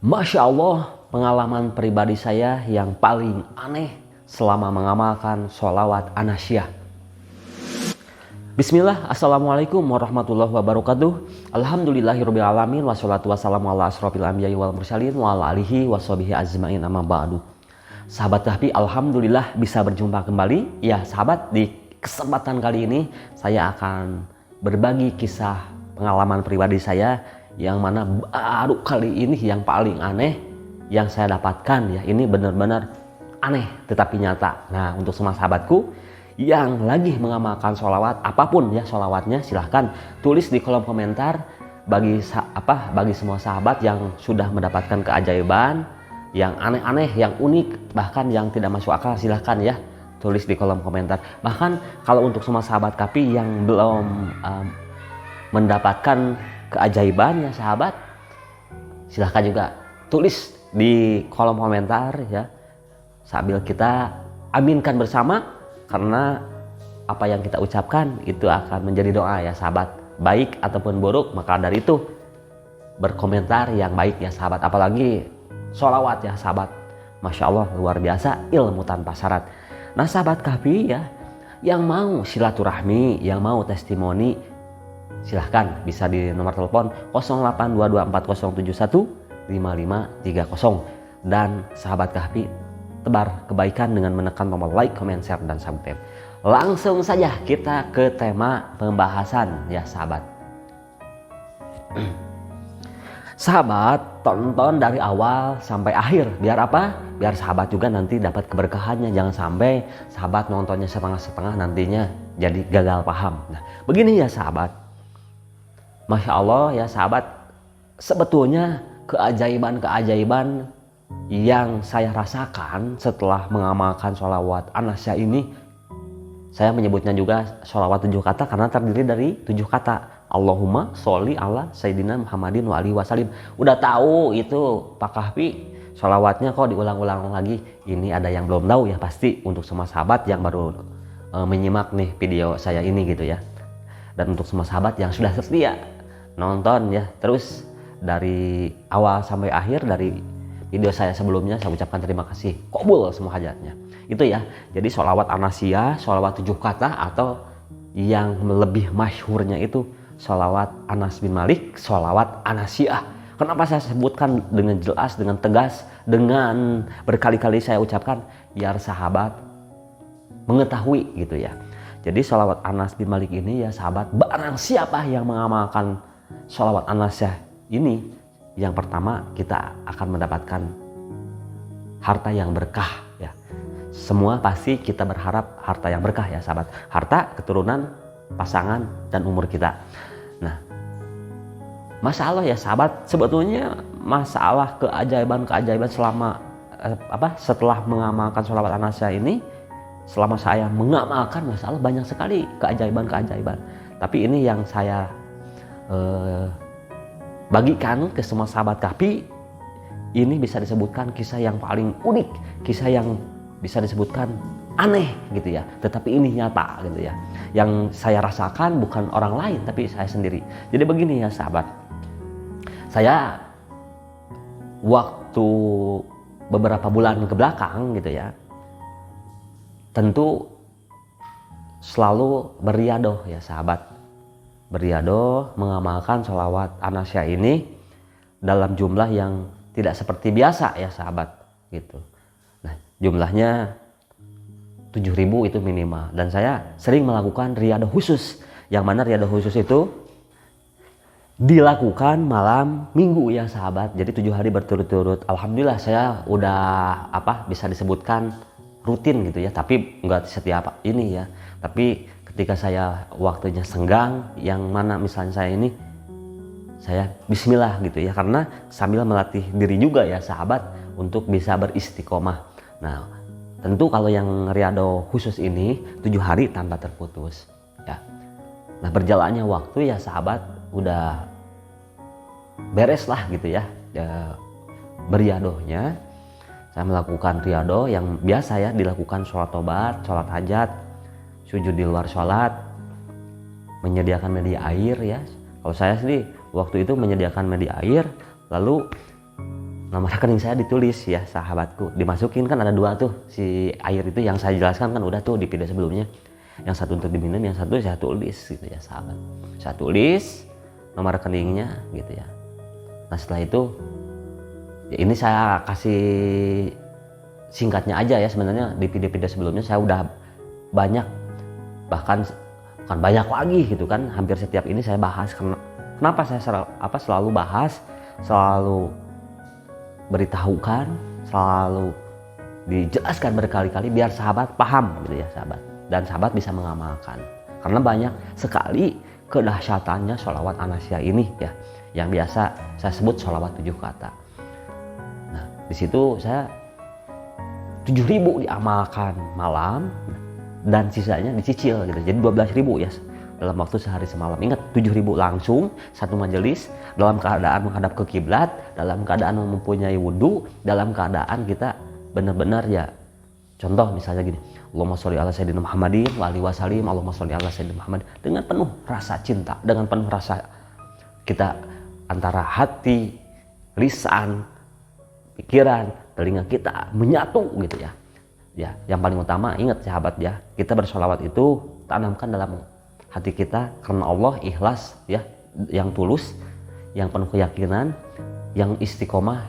Masya Allah, pengalaman pribadi saya yang paling aneh selama mengamalkan sholawat anasyah. Bismillah, assalamualaikum warahmatullahi wabarakatuh. Alhamdulillahirrabbilalamin, wassalatu wassalamu ala asrofil anbiya'i wal mursalin wa ala alihi washabihi ajma'in amma ba'du. Sahabat Kahfi, alhamdulillah bisa berjumpa kembali. Ya sahabat, di kesempatan kali ini saya akan berbagi kisah pengalaman pribadi saya yang mana baru kali ini yang paling aneh yang saya dapatkan. Ya, ini benar-benar aneh tetapi nyata. Nah, untuk semua sahabatku yang lagi mengamalkan sholawat apapun ya sholawatnya, silahkan tulis di kolom komentar. Bagi semua sahabat yang sudah mendapatkan keajaiban yang aneh-aneh, yang unik, bahkan yang tidak masuk akal, silahkan ya tulis di kolom komentar. Bahkan kalau untuk semua sahabat Kahfi yang belum mendapatkan keajaiban ya sahabat, silahkan juga tulis di kolom komentar ya, sambil kita aminkan bersama, karena apa yang kita ucapkan itu akan menjadi doa ya sahabat, baik ataupun buruk. Maka dari itu berkomentar yang baik ya sahabat, apalagi sholawat ya sahabat. Masya Allah, luar biasa ilmu tanpa syarat. Nah sahabat Kahfi ya, yang mau silaturahmi, yang mau testimoni, silahkan bisa di nomor telepon 082240715530. Dan sahabat Kahfi, tebar kebaikan dengan menekan tombol like, comment, share, dan subscribe. Langsung saja kita ke tema pembahasan ya sahabat. Sahabat, tonton dari awal sampai akhir. Biar apa? Biar sahabat juga nanti dapat keberkahannya. Jangan sampai sahabat nontonnya setengah-setengah, nantinya jadi gagal paham. Nah, begini ya sahabat. Masya Allah ya sahabat, sebetulnya keajaiban-keajaiban yang saya rasakan setelah mengamalkan sholawat anasyah ini, saya menyebutnya juga sholawat 7 kata karena terdiri dari 7 kata. Allahumma sholli ala sayyidina Muhammadin wa alihi wasallim. Udah tahu itu Pak Kahfi, sholawatnya kok diulang-ulang lagi. Ini ada yang belum tahu ya pasti, untuk semua sahabat yang baru menyimak nih video saya ini gitu ya. Dan untuk semua sahabat yang sudah setia nonton ya terus dari awal sampai akhir dari video saya sebelumnya, saya ucapkan terima kasih, qabul semua hajatnya. Itu ya, jadi sholawat anasyah, sholawat 7 kata, atau yang lebih masyhurnya itu sholawat Anas bin Malik, sholawat anasyah. Kenapa saya sebutkan dengan jelas, dengan tegas, dengan berkali-kali saya ucapkan, biar sahabat mengetahui gitu ya. Jadi sholawat Anas bin Malik ini ya sahabat, barang siapa yang mengamalkan sholawat anasyah ini, yang pertama kita akan mendapatkan harta yang berkah ya. Semua pasti kita berharap harta yang berkah ya sahabat. Harta, keturunan, pasangan, dan umur kita. Nah, masalah ya sahabat, sebetulnya masalah keajaiban-keajaiban selama setelah mengamalkan sholawat anasyah ini, selama saya mengamalkan, masalah banyak sekali keajaiban-keajaiban. Tapi ini yang saya bagikan ke semua sahabat Kahfi, ini bisa disebutkan kisah yang paling unik, kisah yang bisa disebutkan aneh gitu ya, tetapi ini nyata gitu ya, yang saya rasakan bukan orang lain tapi saya sendiri. Jadi begini ya sahabat, saya waktu beberapa bulan ke belakang gitu ya, tentu selalu beriadoh ya sahabat, beriadoh mengamalkan sholawat anasyah ini dalam jumlah yang tidak seperti biasa ya sahabat gitu. Nah, jumlahnya 7.000 itu minimal, dan saya sering melakukan riadoh khusus, yang mana riadoh khusus itu dilakukan malam minggu ya sahabat. Jadi 7 hari berturut-turut. Alhamdulillah saya udah bisa disebutkan rutin gitu ya, tapi nggak setiap ini ya. Tapi ketika saya waktunya senggang, yang mana misalnya saya bismillah gitu ya, karena sambil melatih diri juga ya sahabat untuk bisa beristiqomah. Nah, tentu kalau yang riadoh khusus ini 7 hari tanpa terputus ya. Nah, berjalannya waktu ya sahabat, udah beres lah gitu ya, beriadohnya. Saya melakukan riadoh yang biasa ya dilakukan, sholat tobat, sholat hajat, sujud di luar sholat, menyediakan media air ya. Kalau saya sih waktu itu menyediakan media air, lalu nomor rekening saya ditulis ya sahabatku, dimasukin kan ada 2 tuh si air itu yang saya jelaskan kan udah tuh di video sebelumnya, yang satu untuk diminum, yang satu saya tulis gitu ya sahabat, saya tulis nomor rekeningnya gitu ya. Nah setelah itu ya ini saya kasih singkatnya aja ya, sebenarnya di video-video sebelumnya saya udah banyak, bahkan bukan banyak lagi gitu kan, hampir setiap ini saya bahas. Kenapa saya selalu bahas, selalu beritahukan, selalu dijelaskan berkali-kali biar sahabat paham gitu ya sahabat, dan sahabat bisa mengamalkan. Karena banyak sekali kedahsyatannya sholawat Anasya ini ya, yang biasa saya sebut sholawat 7 kata. Nah di situ saya 7.000 diamalkan malam dan sisanya dicicil gitu, jadi 12.000 ya dalam waktu sehari semalam. Ingat 7.000 langsung satu majelis, dalam keadaan menghadap ke kiblat, dalam keadaan mempunyai wudhu, dalam keadaan kita benar-benar ya, contoh misalnya gini, Allahumma sholli ala sayyidina Muhammadin wa alihi wasallim, Allahumma sholli ala sayyidina Muhammad, dengan penuh rasa cinta, dengan penuh rasa kita antara hati, lisan, pikiran, telinga kita menyatu gitu ya. Ya, yang paling utama ingat sahabat ya, kita bersolawat itu tanamkan dalam hati kita karena Allah, ikhlas ya, yang tulus, yang penuh keyakinan, yang istiqomah,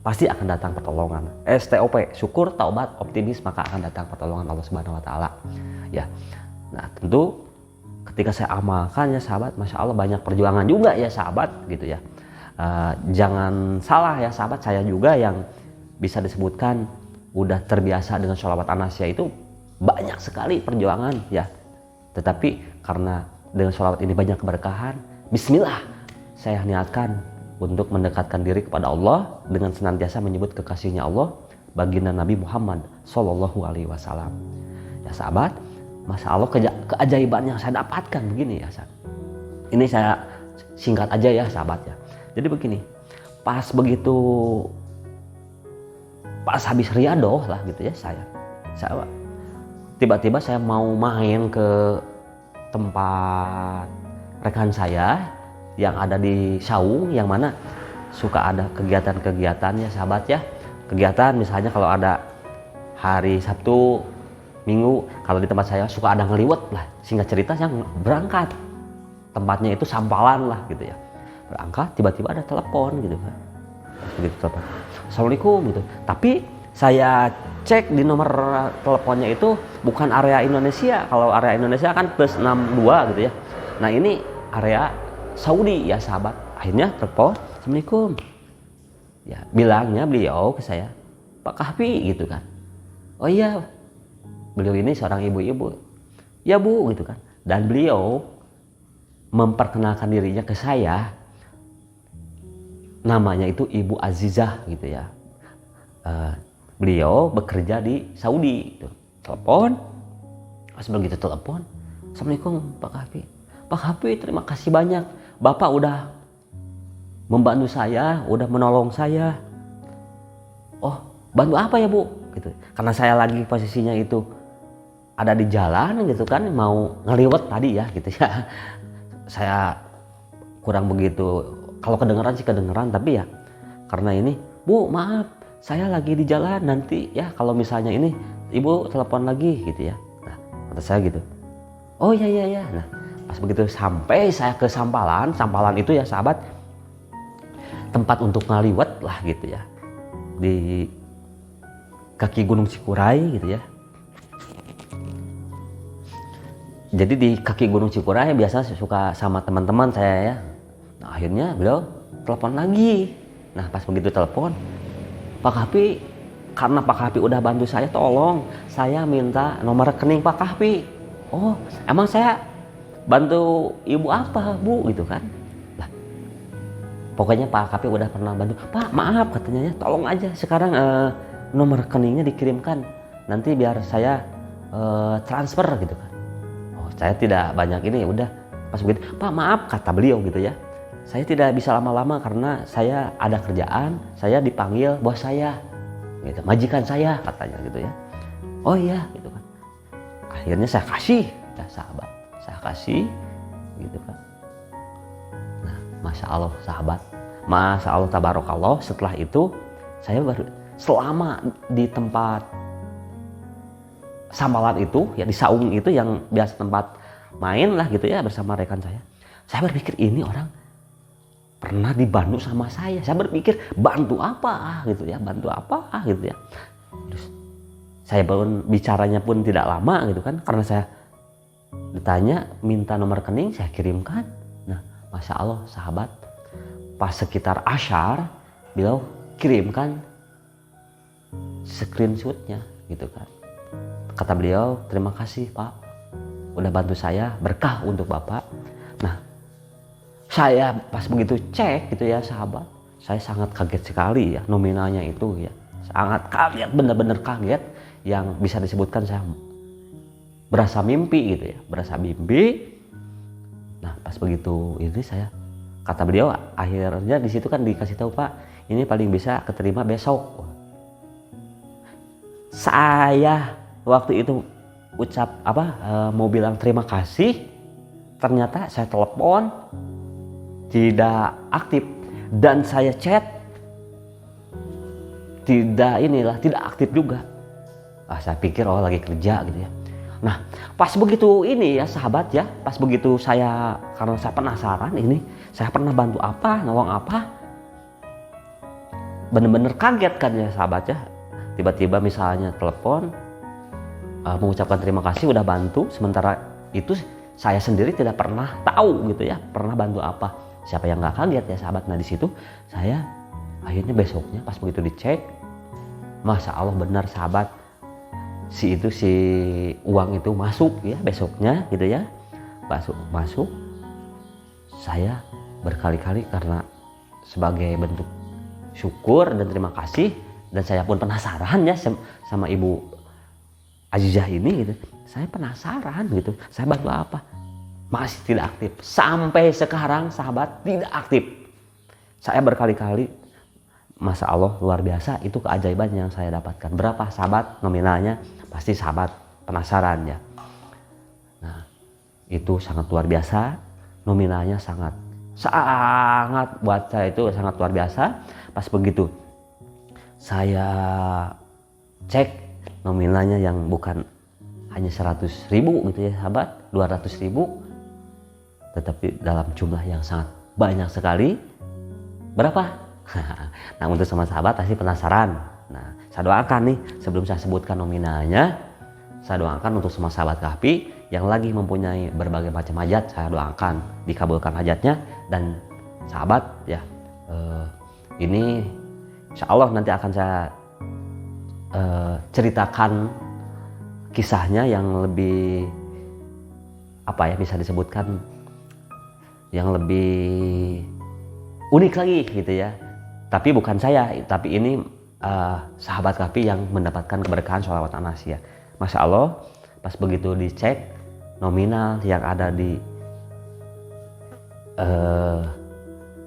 pasti akan datang pertolongan. STOP, syukur, taubat, optimis, maka akan datang pertolongan Allah Subhanahu wa taala. Ya. Nah, tentu ketika saya amalkan ya sahabat, Masya Allah banyak perjuangan juga ya sahabat gitu ya. Jangan salah ya sahabat, saya juga yang bisa disebutkan udah terbiasa dengan sholawat Anasya itu banyak sekali perjuangan ya. Tetapi karena dengan sholawat ini banyak keberkahan, bismillah saya niatkan untuk mendekatkan diri kepada Allah dengan senantiasa menyebut kekasihnya Allah, baginda Nabi Muhammad Sallallahu Alaihi Wasallam. Ya sahabat, Masya Allah keajaiban yang saya dapatkan begini ya sahabat. Ini saya singkat aja ya sahabat ya. Jadi begini, pas habis riadoh lah gitu ya, saya tiba-tiba saya mau main ke tempat rekan saya yang ada di Saung, yang mana suka ada kegiatan-kegiatan ya sahabat ya. Kegiatan misalnya kalau ada hari Sabtu, Minggu, kalau di tempat saya suka ada ngeliwet lah, singkat cerita saya berangkat, tempatnya itu Sampalan lah gitu ya. Berangkat, tiba-tiba ada telepon gitu kan, begitu telepon, Assalamualaikum gitu. Tapi saya cek di nomor teleponnya itu bukan area Indonesia. Kalau area Indonesia kan plus 62 gitu ya. Nah ini area Saudi ya sahabat. Akhirnya telepon, Assalamualaikum. Ya bilangnya beliau ke saya, Pak Kahfi gitu kan. Oh iya, beliau ini seorang ibu-ibu. Ya Bu gitu kan. Dan beliau memperkenalkan dirinya ke saya. Namanya itu Ibu Azizah gitu ya. Beliau bekerja di Saudi gitu. Telepon, pas begitu telepon, Assalamualaikum Pak Kahfi. Pak Kahfi, terima kasih banyak, Bapak udah membantu saya, udah menolong saya. Oh, bantu apa ya Bu? Gitu. Karena saya lagi posisinya itu ada di jalan gitu kan, mau ngeliwet tadi ya gitu ya. Saya kurang begitu, kalau kedengeran sih kedengeran, tapi ya karena ini, Bu maaf, saya lagi di jalan, nanti ya kalau misalnya ini Ibu telepon lagi gitu ya. Nah kata saya gitu, oh iya. Nah pas begitu sampai saya ke Sampalan itu ya sahabat, tempat untuk ngaliwet lah gitu ya, di kaki Gunung Cikuray gitu ya. Jadi di kaki Gunung Cikuray biasa suka sama teman-teman saya ya. Nah akhirnya beliau telepon lagi. Nah pas begitu telepon, Pak Kahfi, karena Pak Kahfi udah bantu saya, tolong saya minta nomor rekening Pak Kahfi. Oh emang saya bantu ibu apa Bu gitu kan. Lah, pokoknya Pak Kahfi udah pernah bantu. Pak maaf katanya ya, tolong aja sekarang nomor rekeningnya dikirimkan, nanti biar saya transfer gitu kan. Oh saya tidak banyak ini, udah pas begitu, Pak maaf kata beliau gitu ya, saya tidak bisa lama-lama karena saya ada kerjaan, saya dipanggil bos saya gitu, majikan saya katanya gitu ya. Oh iya gitu kan. Akhirnya saya kasih ya sahabat, saya kasih gitu kan. Nah Masya Allah sahabat, Masya Allah tabarakallah, setelah itu Saya selama di tempat samalan itu ya, di saung itu yang biasa tempat main lah gitu ya bersama rekan saya berpikir ini orang pernah dibantu sama saya berpikir bantu apa gitu ya, bantu apa gitu ya. Terus saya pun bicaranya pun tidak lama gitu kan, karena saya ditanya minta nomor rekening saya kirimkan. Nah Masya Allah sahabat, pas sekitar asyar beliau kirimkan screenshotnya gitu kan. Kata beliau, terima kasih Pak udah bantu saya, berkah untuk Bapak. Nah saya pas begitu cek gitu ya sahabat, saya sangat kaget sekali ya nominalnya itu ya, sangat kaget, benar-benar kaget, yang bisa disebutkan saya berasa mimpi gitu ya, berasa mimpi. Nah pas begitu ini saya, kata beliau akhirnya di situ kan dikasih tahu Pak ini paling bisa keterima besok. Saya waktu itu mau bilang terima kasih, ternyata saya telepon tidak aktif dan saya chat tidak aktif juga. Saya pikir lagi kerja gitu ya. Nah pas begitu ini ya sahabat ya, pas begitu saya, karena saya penasaran ini saya pernah bantu apa, nolong apa, bener-bener kaget kan ya sahabat ya. Tiba-tiba misalnya telepon mengucapkan terima kasih udah bantu, sementara itu saya sendiri tidak pernah tahu gitu ya pernah bantu apa. Siapa yang nggak kaget ya sahabat. Nah di situ saya akhirnya besoknya pas begitu dicek, Masya Allah benar sahabat, si uang itu masuk ya besoknya gitu ya, masuk. Saya berkali-kali karena sebagai bentuk syukur dan terima kasih, dan saya pun penasaran ya sama Ibu Azizah ini gitu. Saya penasaran gitu, saya bantu apa, masih tidak aktif sampai sekarang sahabat, tidak aktif. Saya berkali-kali, Masya Allah luar biasa, itu keajaiban yang saya dapatkan. Berapa sahabat nominalnya, pasti sahabat penasaran ya. Nah itu sangat luar biasa, nominalnya sangat buat saya itu sangat luar biasa. Pas begitu saya cek nominalnya yang bukan hanya 100.000 gitu ya sahabat, 200.000, tetapi dalam jumlah yang sangat banyak sekali. Berapa? Nah untuk sama sahabat pasti penasaran. Nah saya doakan nih sebelum saya sebutkan nominalnya, saya doakan untuk semua sahabat Kahfi yang lagi mempunyai berbagai macam hajat, saya doakan dikabulkan hajatnya. Dan sahabat ya, ini insya Allah nanti akan saya ceritakan kisahnya yang lebih bisa disebutkan yang lebih unik lagi gitu ya. Tapi bukan saya, tapi ini sahabat Kahfi yang mendapatkan keberkahan sholawat Anasya. Masya Allah pas begitu dicek nominal yang ada di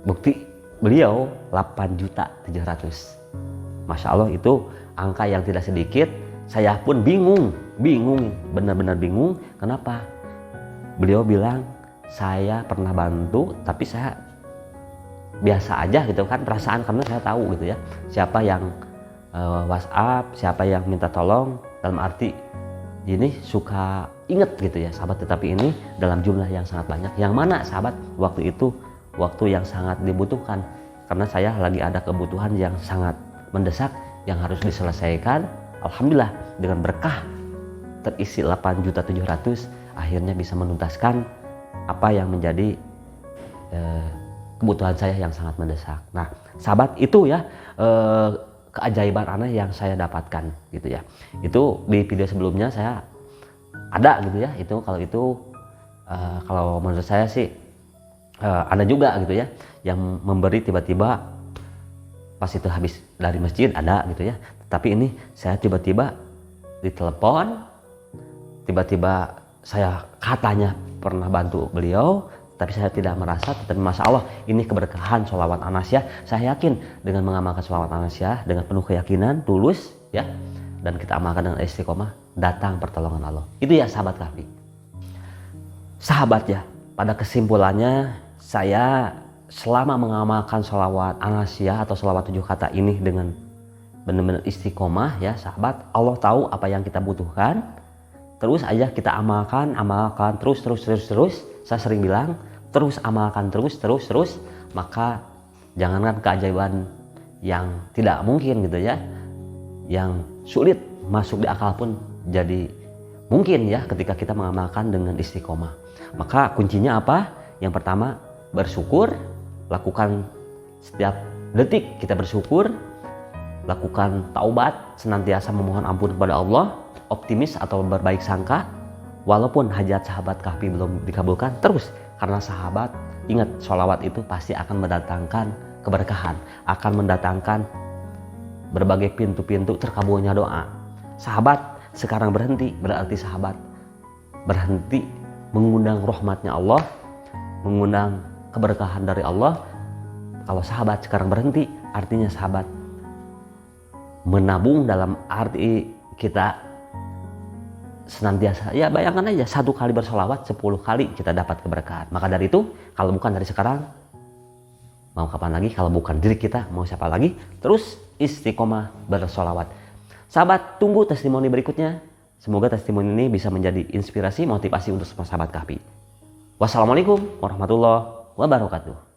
bukti beliau 8.700.000. Masya Allah itu angka yang tidak sedikit. Saya pun bingung, benar-benar bingung. Kenapa? Beliau bilang saya pernah bantu, tapi saya biasa aja gitu kan perasaan, karena saya tahu gitu ya siapa yang WhatsApp, siapa yang minta tolong, dalam arti ini suka inget gitu ya sahabat. Tetapi ini dalam jumlah yang sangat banyak, yang mana sahabat waktu itu waktu yang sangat dibutuhkan, karena saya lagi ada kebutuhan yang sangat mendesak yang harus diselesaikan. Alhamdulillah dengan berkah terisi 8.700.000 akhirnya bisa menuntaskan apa yang menjadi kebutuhan saya yang sangat mendesak. Nah sahabat itu ya keajaiban aneh yang saya dapatkan gitu ya. Itu di video sebelumnya saya ada gitu ya. Itu kalau menurut saya sih ada juga gitu ya yang memberi tiba-tiba pas itu habis dari masjid ada gitu ya. Tapi ini saya tiba-tiba ditelepon, tiba-tiba saya katanya pernah bantu beliau, tapi saya tidak merasa. Tetapi Masya Allah ini keberkahan sholawat Anasya. Saya yakin dengan mengamalkan sholawat Anasya dengan penuh keyakinan, tulus ya, dan kita amalkan dengan istiqomah, datang pertolongan Allah. Itu ya sahabat Kahfi. Sahabat ya, pada kesimpulannya saya selama mengamalkan sholawat Anasya atau sholawat 7 kata ini dengan benar-benar istiqomah ya sahabat. Allah tahu apa yang kita butuhkan, terus aja kita amalkan terus. Saya sering bilang terus amalkan terus, maka jangankan keajaiban yang tidak mungkin gitu ya, yang sulit masuk di akal pun jadi mungkin ya ketika kita mengamalkan dengan istiqomah. Maka kuncinya apa? Yang pertama, bersyukur, lakukan setiap detik kita bersyukur, lakukan taubat, senantiasa memohon ampun kepada Allah, optimis atau berbaik sangka walaupun hajat sahabat Kahfi belum dikabulkan, terus karena sahabat ingat sholawat itu pasti akan mendatangkan keberkahan, akan mendatangkan berbagai pintu-pintu terkabulnya doa. Sahabat sekarang berhenti, berarti sahabat berhenti mengundang rahmatnya Allah, mengundang keberkahan dari Allah. Kalau sahabat sekarang berhenti, artinya sahabat menabung, dalam arti kita senantiasa, ya bayangkan aja 1 kali bersolawat 10 kali kita dapat keberkahan. Maka dari itu, kalau bukan dari sekarang, mau kapan lagi? Kalau bukan diri kita, mau siapa lagi? Terus istiqomah bersolawat. Sahabat, tunggu testimoni berikutnya. Semoga testimoni ini bisa menjadi inspirasi, motivasi untuk semua sahabat Kahfi. Wassalamualaikum warahmatullahi wabarakatuh.